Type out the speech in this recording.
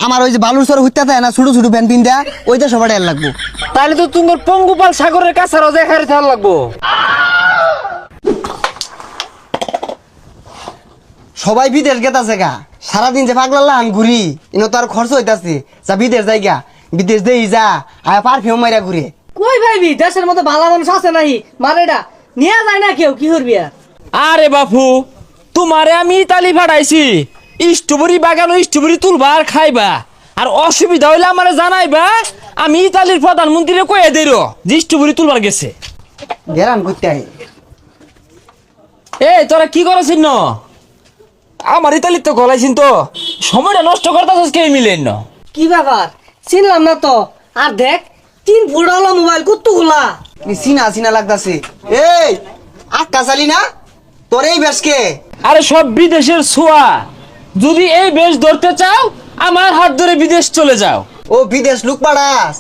আমার ওই যে বালুচর হইতে থাকে না ছোট ছোট ভ্যান পিন্দা ওইটা সবার এর লাগবো। তাহলে তো তোমার পঙ্গুপাল সাগরের কাছে রোজা খাইতে লাগবো। সবাই বিদেশ গেতাছে গা, সারাদিন যে পাগলা আন ঘুরি ইনো তো আর খরচ হইতাছে, যা বিদেশ যাই গা, বিদেশ দেই যা আর পারফিউম মাইরা ঘুরে। কই ভাইবি দেশের মতো ভালো মানুষ আছে নাই মারেডা নিয়ে যায় না কেউ কি করবি আর? আরে বাপু, তোমারে আমি ইতালি পাঠাইছি স্ট্রবেরি বাগান স্ট্রবেরি তুলবা আর খাইবা, আর অসুবিধা হইলে আমারে জানাইবা, আমি ইতালির প্রধানমন্ত্রীরে কয়ে দেই যে স্ট্রবেরি তুলবার গেছে। গেরান করতে আই এই তোরা কি করছিস ন? আমার ইতালির তো গলাইছিন তো, সময়টা নষ্ট করতেছিস কে মিলেন না? কি ব্যাপার চিনলাম না তো। আর দেখ 3 ফুট হলো মোবাইল কতগুলা। চিনা চিনা লাগতাছে। এই আক্কা চালি না তোর এই বেশকে? আরে সব বিদেশের ছোঁয়া, যদি এই বেশ ধরতে চাও আমার হাত ধরে বিদেশ চলে যাও। ও বিদেশ লুক পাড়াস,